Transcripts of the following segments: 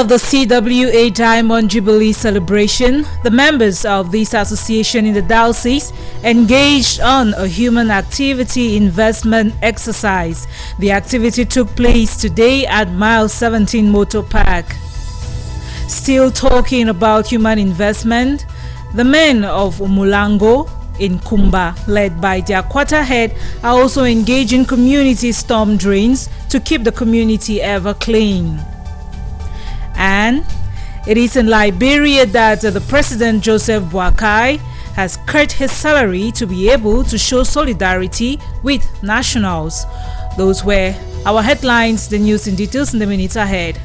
of the CWA Diamond Jubilee celebration, the members of this association in the diocese engaged on a human activity investment exercise. The activity took place today at Mile 17 Motor Park. Still talking about human investment, the men of Umulango in Kumba, led by their quarter head, are also engaging community storm drains to keep the community ever clean. And it is in Liberia that the President Joseph Boakai has cut his salary to be able to show solidarity with nationals. Those were our headlines. The news in details in the minutes ahead.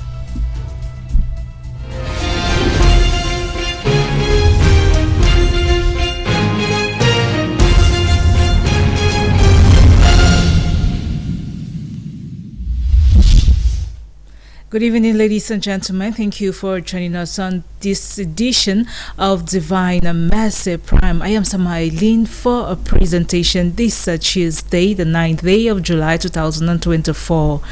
Good evening, ladies and gentlemen. Thank you for joining us on this edition of Divine Mercy Prime. I am Samailin for a presentation this Tuesday, the 9th day of July 2024.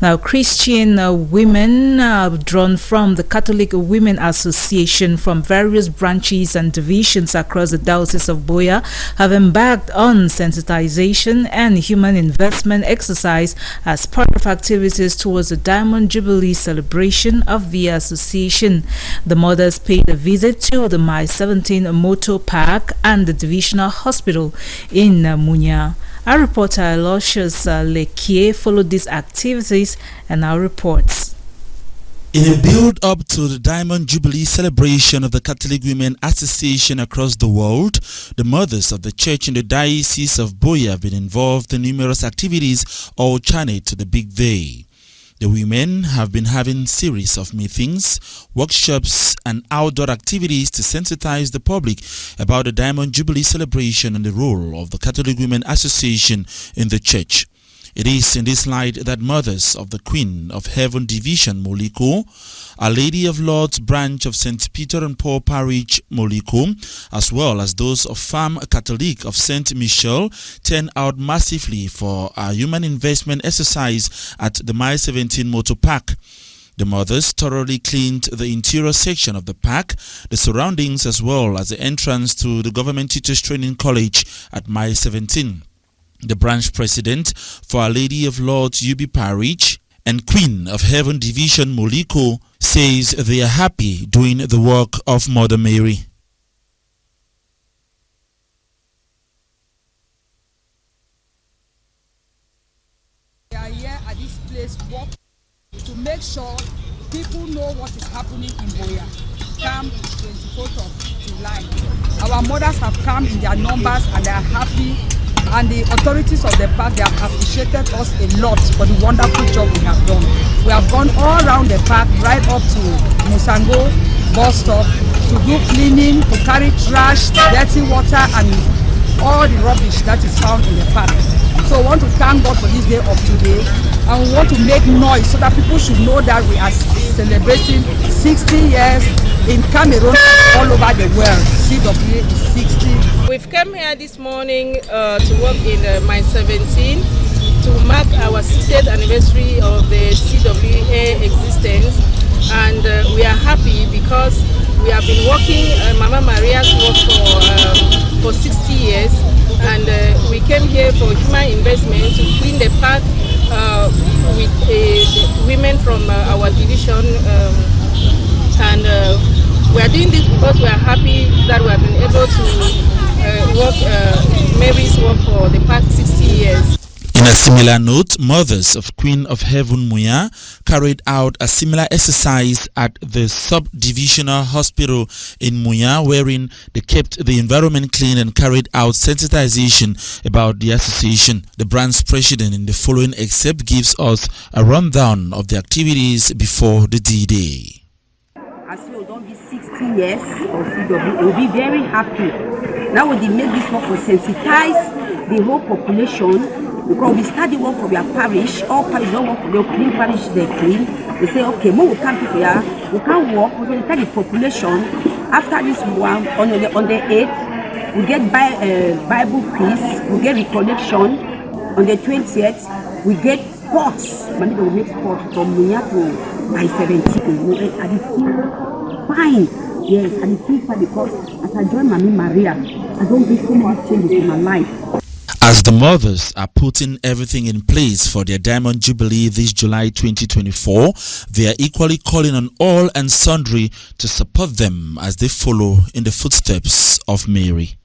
Now, Christian women drawn from the Catholic Women Association from various branches and divisions across the Diocese of Buea have embarked on sensitization and human investment exercise as part of activities towards the Diamond Jubilee celebration of the association. The mothers paid a visit to the Mile 17 Motor Park and the Divisional Hospital in Munya. Our reporter Aloysius Lekie followed these activities and our reports. In a build-up to the Diamond Jubilee celebration of the Catholic Women Association across the world, the mothers of the church in the Diocese of Buea have been involved in numerous activities all channeled to the big day. The women have been having series of meetings, workshops and outdoor activities to sensitize the public about the Diamond Jubilee celebration and the role of the Catholic Women Association in the church. It is in this light that mothers of the Queen of Heaven Division Moliko, Our Lady of Lourdes branch of St. Peter and Paul Parish Moliko, as well as those of Femme Catholique of St. Michel, turned out massively for a human investment exercise at the Mile 17 Motor Park. The mothers thoroughly cleaned the interior section of the park, the surroundings, as well as the entrance to the Government Teachers Training College at Mile 17. The branch president for Our Lady of Lourdes UB Parish and Queen of Heaven Division Moliko says they are happy doing the work of Mother Mary. We are here at this place to make sure people know what is happening in Buea. Come 24th of July. Our mothers have come in their numbers and they are happy. And the authorities of the park, they have appreciated us a lot for the wonderful job we have done. We have gone all around the park, right up to Musango bus stop, to do cleaning, to carry trash, dirty water, and all the rubbish that is found in the park. So we want to thank God for this day of today, and we want to make noise so that people should know that we are celebrating 60 years in Cameroon all over the world. CWA is 60. We've come here this morning to work in Mile 17 to mark our 60th anniversary of the CWA existence, and we are happy because we have been working Mama Maria's work for 60 years, and we came here for human investment to clean the park with women from our division, and we are doing this because we are happy that we have been able to work Mary's work for the past 60 years. In a similar note, mothers of Queen of Heaven Muya carried out a similar exercise at the sub-divisional hospital in Muya, wherein they kept the environment clean and carried out sensitization about the association. The branch president in the following excerpt gives us a rundown of the activities before the D-Day. As we will be 60 years of CW, we'll be very happy. Now we make this work to sensitize the whole population, because we start the work for their parish. All parish don't work for their clean parish, they clean. They say, okay, when we come here, we can work, we can tell the population. After this one, on the 8th, we get Bible quiz, we get recollection. On the 20th, we get sports. Maybe we make sports from Munya to by 17. I did feel fine. Yes, I did feel fine because as I joined Mami Maria, I don't get so much changes in my life. As the mothers are putting everything in place for their Diamond Jubilee this July 2024, they are equally calling on all and sundry to support them as they follow in the footsteps of Mary.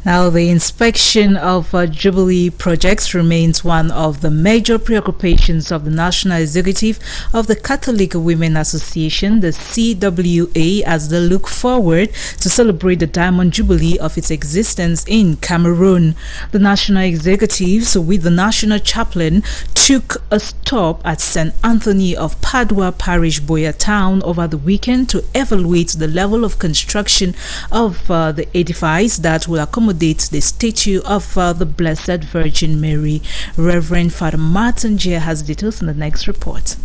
Now, the inspection of Jubilee projects remains one of the major preoccupations of the National Executive of the Catholic Women Association, the CWA, as they look forward to celebrate the Diamond Jubilee of its existence in Cameroon. The National Executives, with the National Chaplain, took a stop at St. Anthony of Padua Parish, Boya Town, over the weekend to evaluate the level of construction of the edifice that will accommodate the statue of the Blessed Virgin Mary. Reverend Father Martin J. has details in the next report.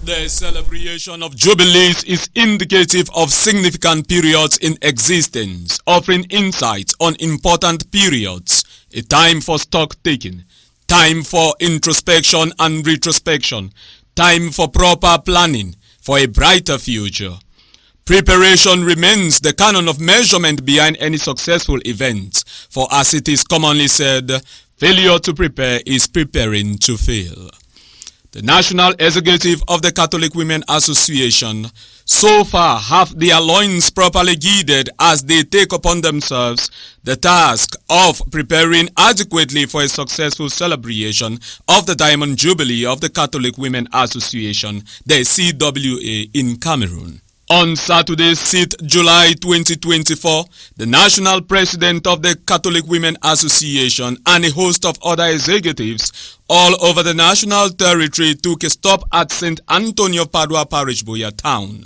The celebration of jubilees is indicative of significant periods in existence, offering insights on important periods, a time for stock-taking, time for introspection and retrospection, time for proper planning for a brighter future. Preparation remains the canon of measurement behind any successful event, for as it is commonly said, failure to prepare is preparing to fail. The National Executive of the Catholic Women Association so far have their loins properly girded as they take upon themselves the task of preparing adequately for a successful celebration of the Diamond Jubilee of the Catholic Women Association, the CWA, in Cameroon. On Saturday, 6th July 2024, the National President of the Catholic Women Association and a host of other executives all over the national territory took a stop at St. Anthony of Padua Parish, Boya Town.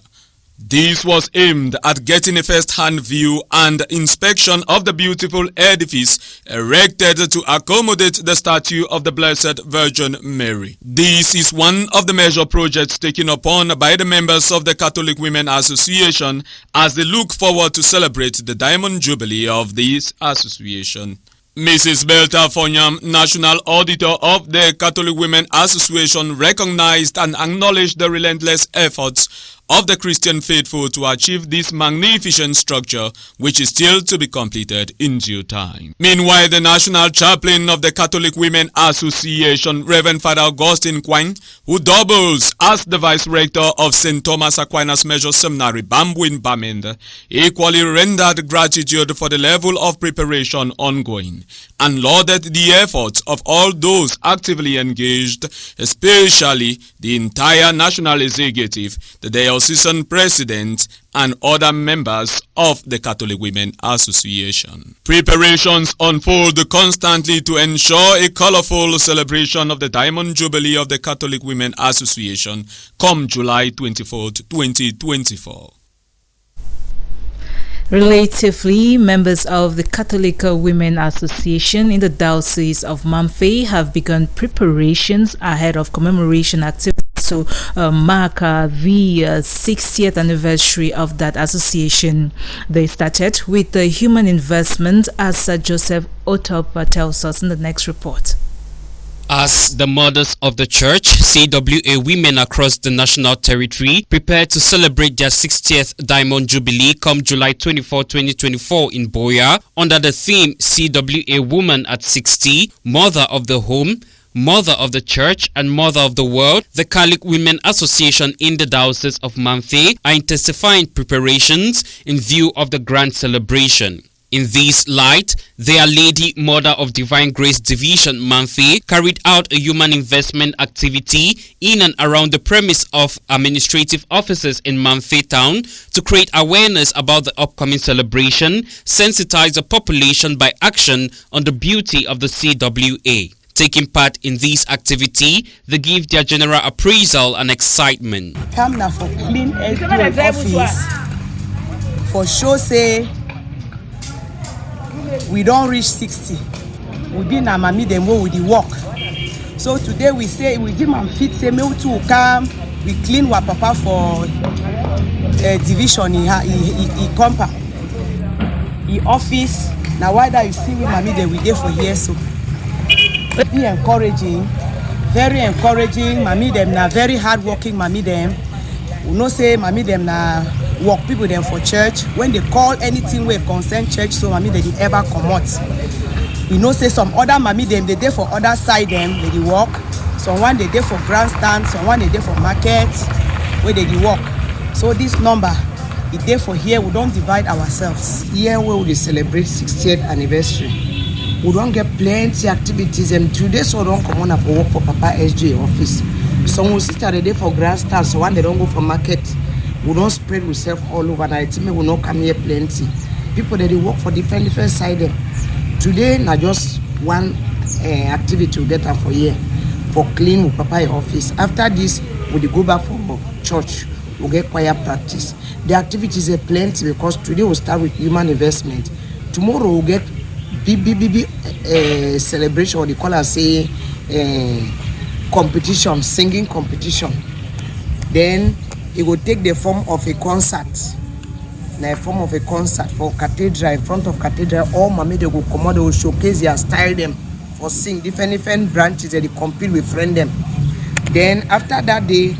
This was aimed at getting a first-hand view and inspection of the beautiful edifice erected to accommodate the statue of the Blessed Virgin Mary. This is one of the major projects taken upon by the members of the Catholic Women Association as they look forward to celebrate the Diamond Jubilee of this association. Mrs. Belta Fonyam, National Auditor of the Catholic Women Association, recognized and acknowledged the relentless efforts of the Christian faithful to achieve this magnificent structure, which is still to be completed in due time. Meanwhile, the National Chaplain of the Catholic Women Association, Reverend Father Augustine Kwang, who doubles as the Vice Rector of St. Thomas Aquinas Major Seminary, Bamboo in Bamenda, equally rendered gratitude for the level of preparation ongoing and lauded the efforts of all those actively engaged, especially the entire National Executive, the Diocesan President, and other members of the Catholic Women Association. Preparations unfold constantly to ensure a colorful celebration of the Diamond Jubilee of the Catholic Women Association come July 24th, 2024. Relatively, members of the Catholic Women Association in the Diocese of Mamfe have begun preparations ahead of commemoration activities to mark the 60th anniversary of that association. They started with the human investment, as Joseph Otop tells us in the next report. As the mothers of the church, CWA women across the national territory prepare to celebrate their 60th Diamond Jubilee come July 24, 2024 in Boya under the theme CWA Woman at 60, Mother of the Home, Mother of the Church and Mother of the World, the Catholic Women Association in the Diocese of Mamfe are intensifying preparations in view of the grand celebration. In this light, their Lady Mother of Divine Grace Division Mamfe carried out a human investment activity in and around the premise of administrative offices in Mamfe town to create awareness about the upcoming celebration, sensitize the population by action on the beauty of the CWA. Taking part in this activity, they give their general appraisal and excitement. Come now for clean SDO office for sure say we don't reach 60. We be na mami dem wo with the work. So today we say we give am fit say me too come we clean wa papa for division in compa. The office now why that you see we mami dem we dey for here so. Be encouraging, very encouraging. Mami dem na very hard working mami dem. We know say mami dem na work people dem for church. When they call anything wey concern church, so mami dem dey ever comot. We know say some other mami dem they dey for other side dem they dey work. Someone they dey for grandstand, someone they dey for market where they dey work. So this number it dey for here. We don't divide ourselves. Here where we celebrate 60th anniversary. We don't get plenty activities and today so don't come on for work for Papa SJ office. Some will sit at the day for grandstand, so when they don't go for market, we don't spread ourselves all over. And I think we will not come here plenty. People that they work for different side. Today not just one activity we get for here for clean with Papa office. After this, we go back for church. We get choir practice. The activities are plenty because today we start with human investment. Tomorrow we get BBB celebration, or they call us say competition, singing competition. Then it will take the form of a concert. Now, a form of a concert for cathedral, in front of cathedral. All mami they go come out, they will showcase their style them for sing different branches that they compete with friend them. Then after that day,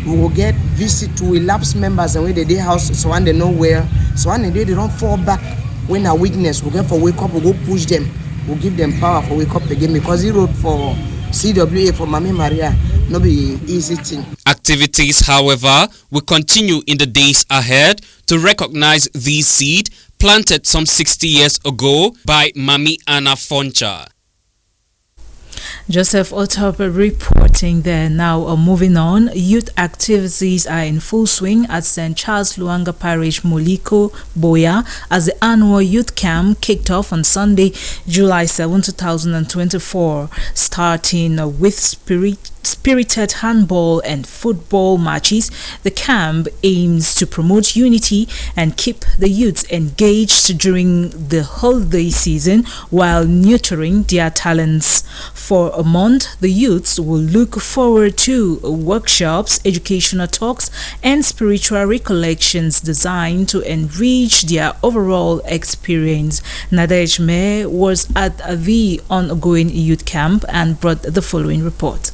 we will get visit to elapsed members and where they house, so when they know where, so when they don't fall back. When a weakness, we get for wake up, we go push them, we give them power for wake up again because he wrote for CWA for Mami Maria, no be easy thing. Activities, however, will continue in the days ahead to recognize this seed planted some 60 years ago by Mami Anna Foncha. Joseph Otop reporting there. Now moving on, youth activities are in full swing at St. Charles Luanga Parish, Moliko, Boya, as the annual youth camp kicked off on Sunday, July 7, 2024, starting with spirited handball and football matches. The camp aims to promote unity and keep the youth engaged during the holiday season while nurturing their talents. For a month, the youths will look forward to workshops, educational talks, and spiritual recollections designed to enrich their overall experience. Nadej Me was at the ongoing youth camp and brought the following report.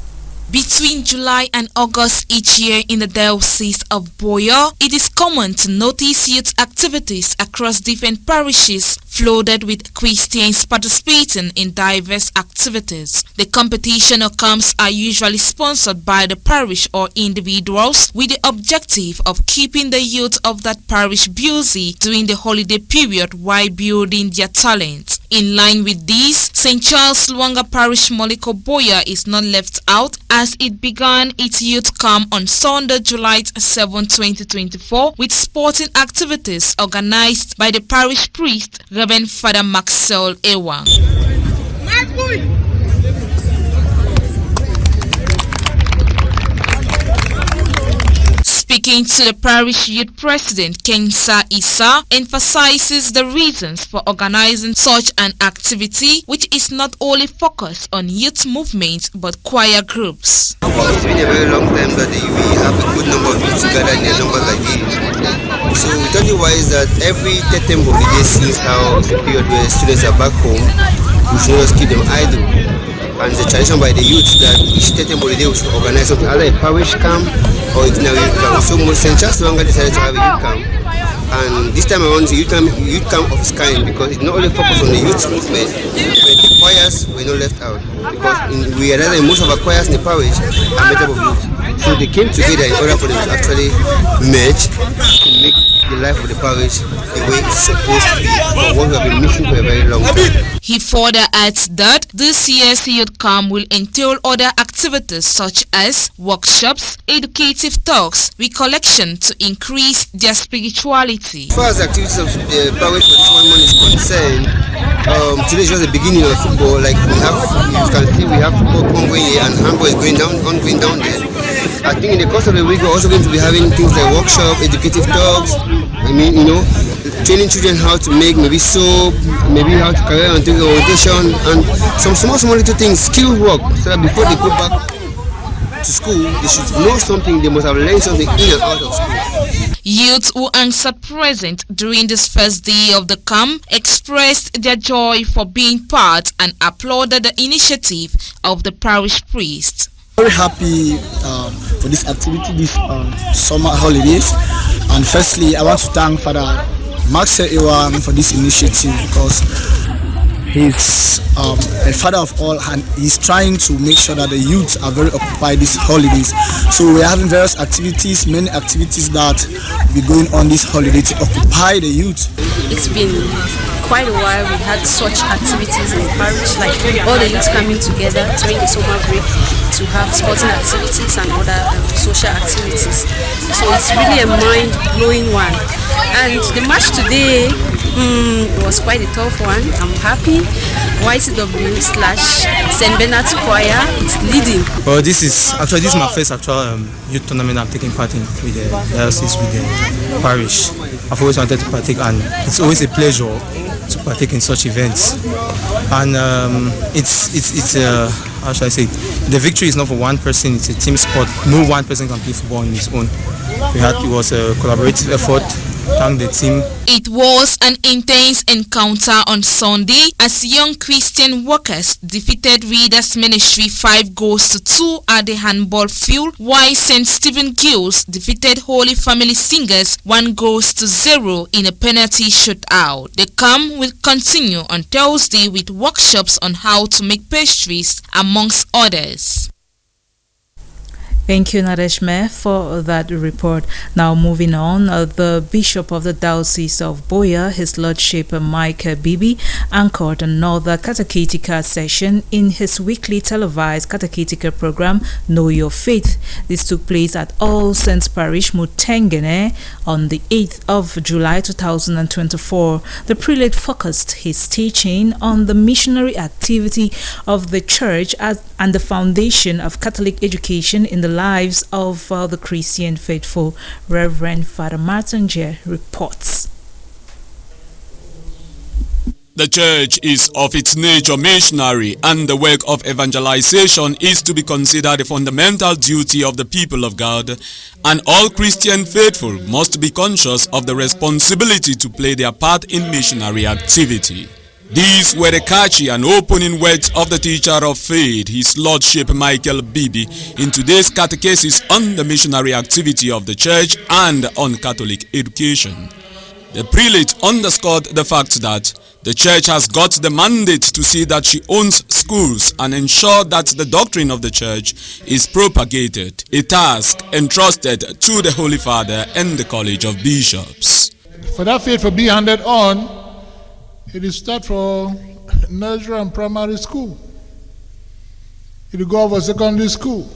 Between July and August each year in the Diocese of Boya, it is common to notice youth activities across different parishes flooded with Christians participating in diverse activities. The competition or camps are usually sponsored by the parish or individuals with the objective of keeping the youth of that parish busy during the holiday period while building their talents. In line with this, St. Charles Luanga Parish Moliko Boya is not left out as it began its youth camp on Sunday, July 7, 2024 with sporting activities organized by the parish priest, Reverend Father Maxwell Ewa. Speaking to the parish youth president, Kensa Issa emphasizes the reasons for organizing such an activity, which is not only focused on youth movements but choir groups. It's been a very long time that we have a good number of youth together in a number like this. So we thought it wise that every September holiday, since how it's a period where students are back home, we should just keep them idle. And the tradition by the youth that each September holiday we should organize something, either a parish camp or it's now youth camp. So St. Charles Luanga decided to have a youth camp. And this time around, the youth camp of its kind, because it's not only focused on the youth movement, but the choirs were not left out. Because we realized that most of our choirs in the parish are made up of youth. So they came together in order for them to actually merge to make the life of the parish the way it's supposed to be, but what we have been missing for a very long time. He further adds that this year's youth camp will entail other activities such as workshops, educative talks, recollection to increase their spirituality. As far as the activities of the parish for this 1 month is concerned, today is just the beginning of football. Like you can see, we have football ongoing here, and handball is going down there. I think in the course of the week, we're also going to be having things like workshop, educative talks. I mean, training children how to make maybe soap, maybe how to carry on doing orientation, and some small little things, skill work, so that before they go back to school, they should know something. They must have learned something in and out of school. Youth who answered present during this first day of the camp expressed their joy for being part and applauded the initiative of the parish priest. Very happy for this activity, this summer holidays, and firstly I want to thank Father Maxwell Ewang for this initiative, because he's a father of all and he's trying to make sure that the youth are very occupied these holidays. So we're having various activities, many activities that will be going on this holiday to occupy the youth. It's been quite a while we had such activities in the parish, like all the youth coming together during the summer break to have sporting activities and other social activities. So it's really a mind-blowing one. And the match today was quite a tough one. I'm happy. YCW/St. Bernard's Choir is leading. Well, this is my first actual youth tournament I'm taking part in with the diocese, with the parish. I've always wanted to partake, and it's always a pleasure to partake in such events. And it's how should I say? The victory is not for one person; it's a team sport. No one person can play football on his own. It was a collaborative effort. Thank the team. It was an intense encounter on Sunday as Young Christian Workers defeated Readers Ministry 5-2 at the handball field, while St. Stephen Gills defeated Holy Family Singers 1-0 in a penalty shootout. The camp will continue on Thursday with workshops on how to make pastries, amongst others. Thank you, Nadeshme, for that report. Now, moving on, the Bishop of the Diocese of Boya, His Lordship Mike Bibi, anchored another catechetical session in his weekly televised catechetical program, Know Your Faith. This took place at All Saints Parish, Mutengene, on the 8th of July 2024. The prelate focused his teaching on the missionary activity of the Church and the foundation of Catholic education in the lives of the Christian faithful. Reverend Father Martin J. reports. The Church is of its nature missionary, and the work of evangelization is to be considered a fundamental duty of the people of God, and all Christian faithful must be conscious of the responsibility to play their part in missionary activity. These were the catchy and opening words of the teacher of faith, His Lordship Michael Bibi, in today's catechesis on the missionary activity of the Church and on Catholic education. The prelate underscored the fact that the Church has got the mandate to see that she owns schools and ensure that the doctrine of the Church is propagated, a task entrusted to the Holy Father and the College of Bishops. For that faith to be handed on, it is start for nursery and primary school. It will go over secondary school.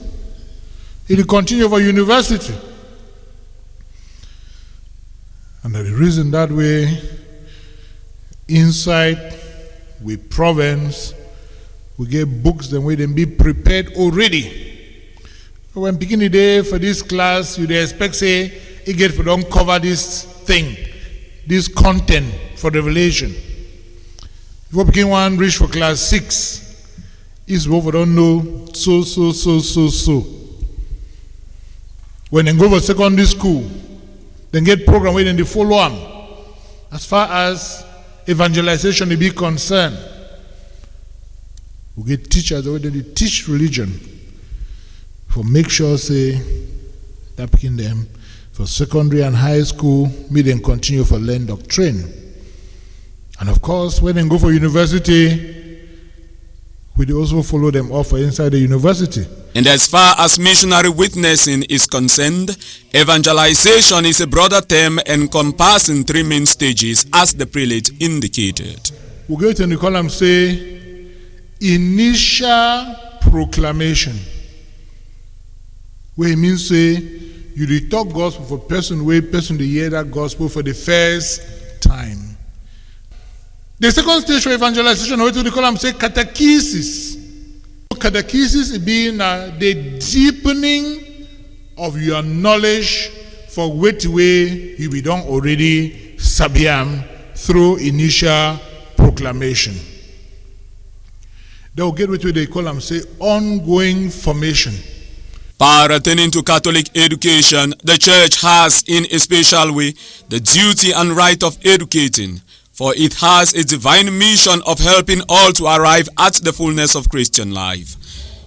It will continue over university. And the reason that way, inside with province, we get books the way they be prepared already. When beginning the day for this class, you expect say, you get for don't cover this thing, this content for revelation. If we begin one reach for class 6, is what we don't know so. When they go for secondary school, then get program where they follow on. As far as evangelization is concerned, we get teachers where they teach religion for make sure say that begin them for secondary and high school, me then continue for learn doctrine. And of course, when they go for university, we also follow them off inside the university. And as far as missionary witnessing is concerned, evangelization is a broader term encompassing 3 main stages, as the prelate indicated. We go to the column say, initial proclamation. Where it means say, you talk gospel for person to hear that gospel for the first time. The second stage for evangelization, what we call them, say catechesis. Catechesis being the deepening of your knowledge for which way you be done already sabiam through initial proclamation. They will get what they call them, say ongoing formation. Pertaining to Catholic education, the Church has in a special way the duty and right of educating, for it has a divine mission of helping all to arrive at the fullness of Christian life.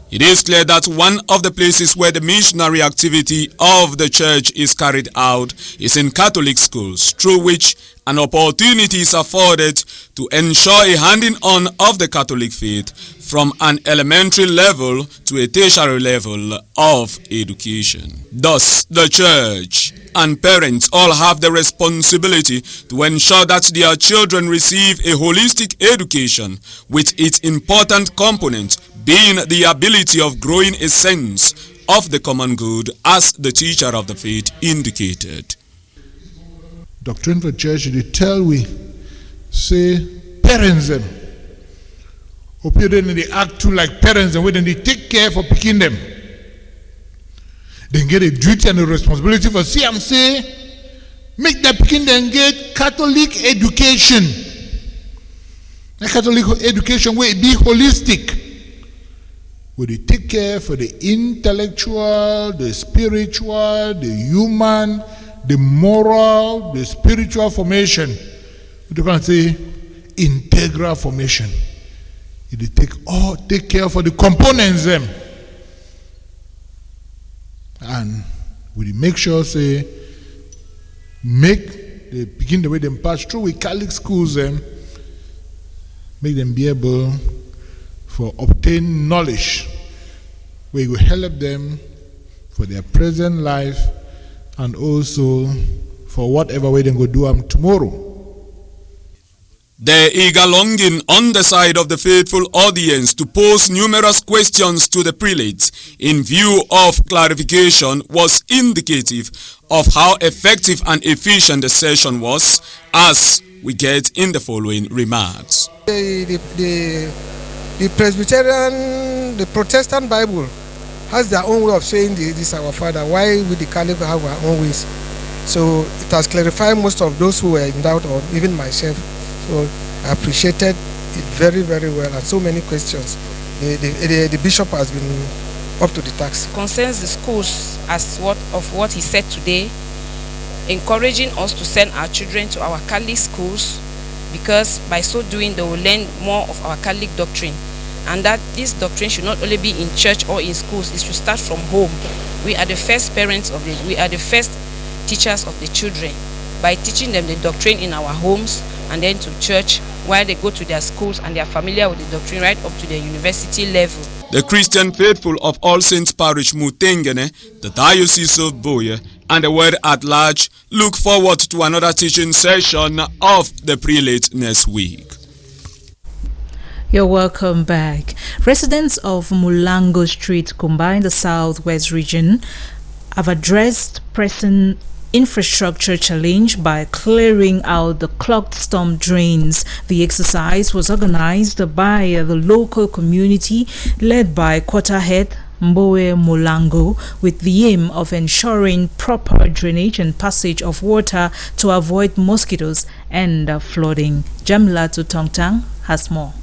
It is clear that one of the places where the missionary activity of the Church is carried out is in Catholic schools, through which an opportunity is afforded to ensure a handing on of the Catholic faith from an elementary level to a tertiary level of education. Thus, the Church and parents all have the responsibility to ensure that their children receive a holistic education, with its important component being the ability of growing a sense of the common good, as the teacher of the faith indicated. Doctrine for Church, they tell we, say, parents them. Then they act too like parents, and when they take care for picking them. They get a duty and a responsibility for CMC, make the picking them get Catholic education. The Catholic education will be holistic. Where they take care for the intellectual, the spiritual, the human, the moral, the spiritual formation. You can say integral formation. They take care for the components them. And we make sure say they begin the way them pass through with Catholic schools them, make them be able for obtain knowledge where will help them for their present life and also for whatever way they go do them tomorrow. The eager longing on the side of the faithful audience to pose numerous questions to the prelates in view of clarification was indicative of how effective and efficient the session was, as we get in the following remarks. The Presbyterian, the Protestant Bible has their own way of saying this our Father. Why we the Catholic have our own ways? So it has clarified most of those who were in doubt, or even myself. So I appreciated it very, very well, and so many questions. The bishop has been up to the task. Concerns the schools as what he said today, encouraging us to send our children to our Catholic schools, because by so doing they will learn more of our Catholic doctrine, and that this doctrine should not only be in church or in schools, it should start from home. We are the first parents of we are the first teachers of the children, by teaching them the doctrine in our homes and then to church, while they go to their schools and they are familiar with the doctrine right up to the university level. The Christian faithful of All Saints Parish Mutengene, the Diocese of Buea, and the world at large look forward to another teaching session of the prelate next week. You're welcome back. Residents of Mulango Street, Kumba in the Southwest region, have addressed pressing infrastructure challenge by clearing out the clogged storm drains. The exercise was organized by the local community led by Quarterhead Mbowe Mulango, with the aim of ensuring proper drainage and passage of water to avoid mosquitoes and flooding. Jamila Tutongtang has more.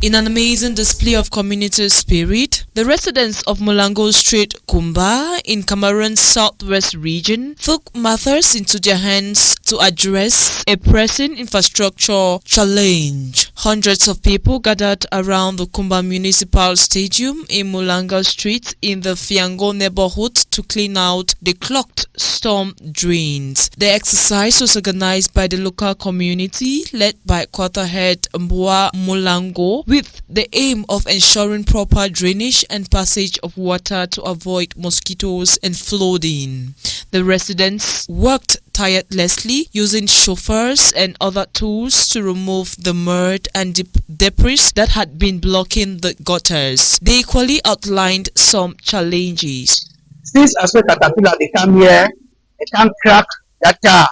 In an amazing display of community spirit, the residents of Mulango Street, Kumba, in Cameroon's Southwest region, took matters into their hands to address a pressing infrastructure challenge. Hundreds of people gathered around the Kumba Municipal Stadium in Mulango Street in the Fiango neighborhood to clean out the clogged storm drains. The exercise was organized by the local community led by Quarterhead Mbowe Mulango, with the aim of ensuring proper drainage and passage of water to avoid mosquitoes and flooding. The residents worked tirelessly using chauffeurs and other tools to remove the mud and debris that had been blocking the gutters. They equally outlined some challenges. Since as well caterpillar they come here, they can crack that tar.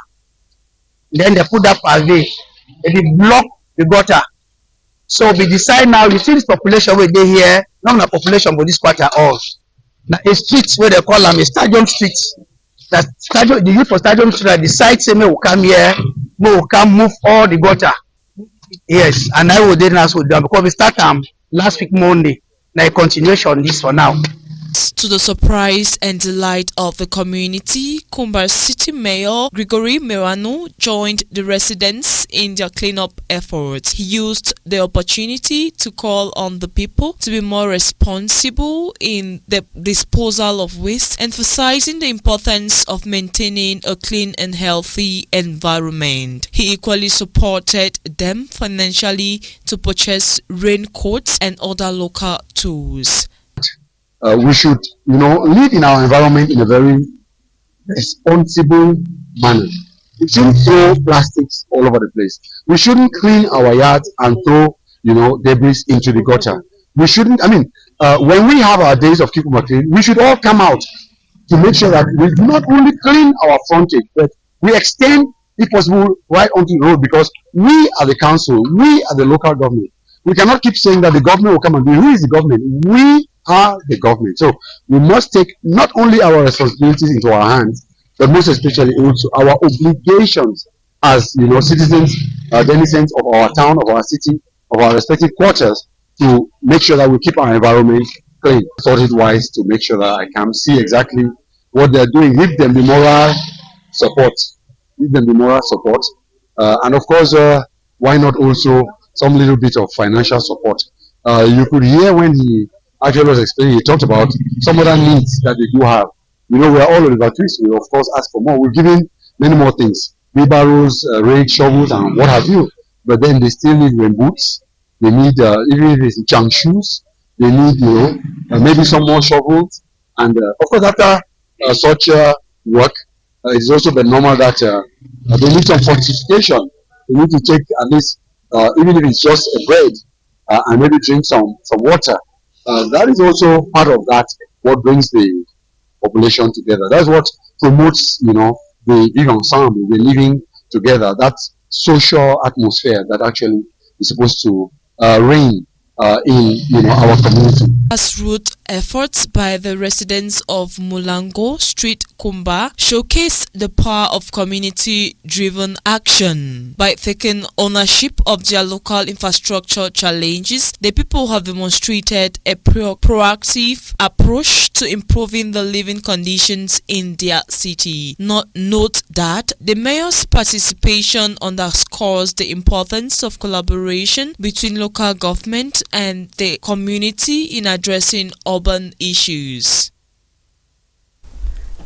Then they put that pavement. they block the gutter. So we decide now, you see this population where they here, not the population but this quarter all. Now a street where they call them a stadium street. That stadium, the youth for stadium street decide say me will come here, we will come move all the gutter. Yes, and I will then ask with them because we start last week Monday. Now a continuation this for now. To the surprise and delight of the community, Kumba City Mayor Gregory Merano joined the residents in their cleanup efforts. He used the opportunity to call on the people to be more responsible in the disposal of waste, emphasizing the importance of maintaining a clean and healthy environment. He equally supported them financially to purchase raincoats and other local tools. We should, live in our environment in a very responsible manner. We shouldn't throw plastics all over the place. We shouldn't clean our yards and throw, debris into the gutter. We shouldn't, when we have our days of Kikuma clean, we should all come out to make sure that we not only clean our frontage, but we extend, if possible, right onto the road, because we are the council, we are the local government. We cannot keep saying that the government will come and do it. Who is the government? We are the government. So we must take not only our responsibilities into our hands, but most especially also our obligations as citizens, denizens of our town, of our city, of our respective quarters, to make sure that we keep our environment clean. I thought it wise to make sure that I can see exactly what they're doing, give them the moral support, and of course, why not also some little bit of financial support. You could hear when he actually was explaining, he talked about some other needs that they do have. We are all Oliver-Twist. We of course ask for more. We're giving many more things, wheelbarrows, rake, shovels, and what have you. But then they still need rain boots. They need, even if it's junk shoes, they need, maybe some more shovels. And of course, after such work, it's also been normal that they need some fortification. They need to take at least, even if it's just a bread, and maybe drink some water. That is also part of that, what brings the population together. That's what promotes, the big ensemble, the living together, that social atmosphere that actually is supposed to reign in our community. Grassroots efforts by the residents of Mulango Street, Kumba, showcase the power of community-driven action. By taking ownership of their local infrastructure challenges, the people have demonstrated a proactive approach to improving the living conditions in their city. Note that the mayor's participation underscores the importance of collaboration between local government and the community in addressing urban issues.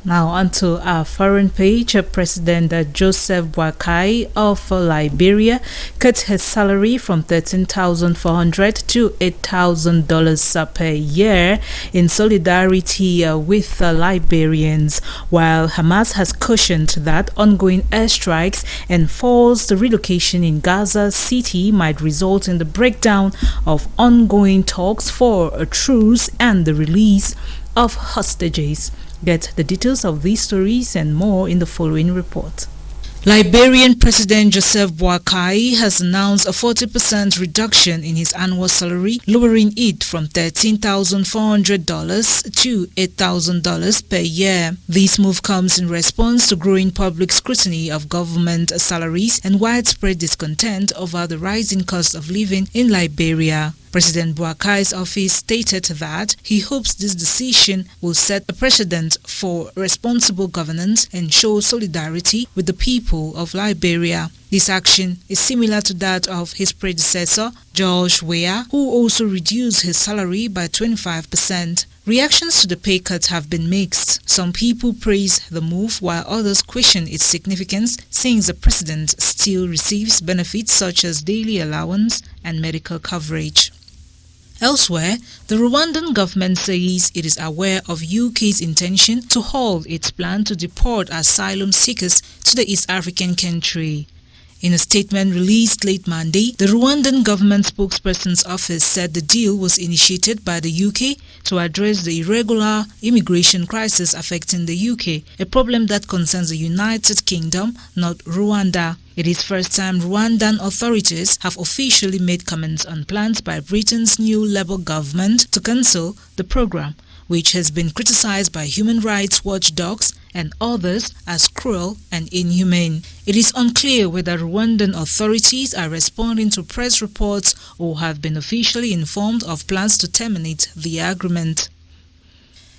Now onto our foreign page. President Joseph Boakai of Liberia cut his salary from $13,400 to $8,000 per year in solidarity with Liberians, while Hamas has cautioned that ongoing airstrikes and forced relocation in Gaza City might result in the breakdown of ongoing talks for a truce and the release of hostages. Get the details of these stories and more in the following report. Liberian President Joseph Boakai has announced a 40% reduction in his annual salary, lowering it from $13,400 to $8,000 per year. This move comes in response to growing public scrutiny of government salaries and widespread discontent over the rising cost of living in Liberia. President Boakai's office stated that he hopes this decision will set a precedent for responsible governance and show solidarity with the people of Liberia. This action is similar to that of his predecessor, George Weah, who also reduced his salary by 25%. Reactions to the pay cut have been mixed. Some people praise the move while others question its significance, since the president still receives benefits such as daily allowance and medical coverage. Elsewhere, the Rwandan government says it is aware of UK's intention to halt its plan to deport asylum seekers to the East African country. In a statement released late Monday, the Rwandan government spokesperson's office said the deal was initiated by the UK to address the irregular immigration crisis affecting the UK, a problem that concerns the United Kingdom, not Rwanda. It is first time Rwandan authorities have officially made comments on plans by Britain's new Labour government to cancel the program, which has been criticized by human rights watchdogs and others as cruel and inhumane. It is unclear whether Rwandan authorities are responding to press reports or have been officially informed of plans to terminate the agreement.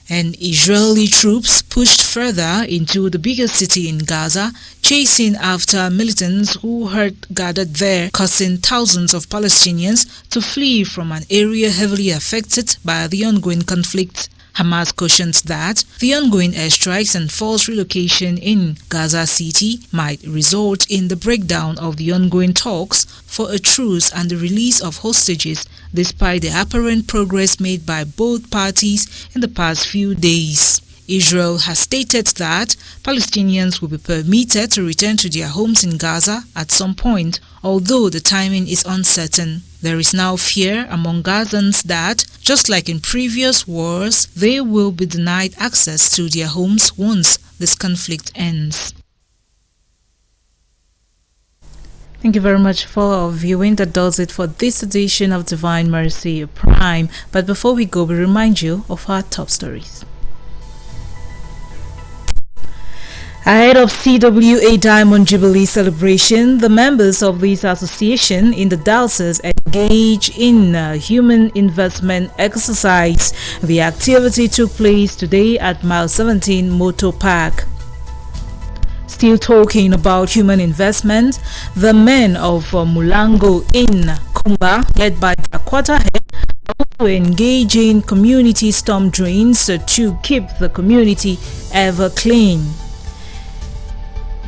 And Israeli troops pushed further into the biggest city in Gaza, chasing after militants who had gathered there, causing thousands of Palestinians to flee from an area heavily affected by the ongoing conflict. Hamas cautions that the ongoing airstrikes and forced relocation in Gaza City might result in the breakdown of the ongoing talks for a truce and the release of hostages, despite the apparent progress made by both parties in the past few days. Israel has stated that Palestinians will be permitted to return to their homes in Gaza at some point, although the timing is uncertain. There is now fear among Gazans that, just like in previous wars, they will be denied access to their homes once this conflict ends. Thank you very much for viewing. That does it for this edition of Divine Mercy Prime. But before we go, we remind you of our top stories. Ahead of CWA Diamond Jubilee celebration, the members of this association in the diocese engage in human investment exercise. The activity took place today at Mile 17 Motor Park. Still talking about human investment, the men of Mulango in Kumba, led by the quarter head, are also engaging community storm drains to keep the community ever clean.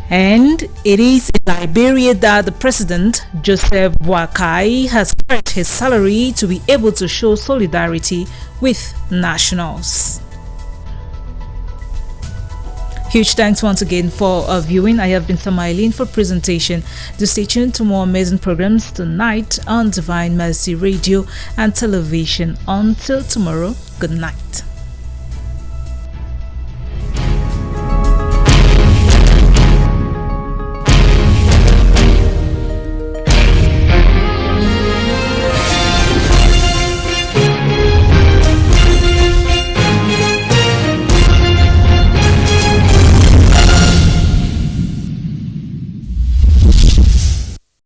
And it is in Liberia that the president, Joseph Boakai, has cut his salary to be able to show solidarity with nationals. Huge thanks once again for viewing. I have been Samailin for presentation. Do stay tuned to more amazing programs tonight on Divine Mercy Radio and Television. Until tomorrow, good night.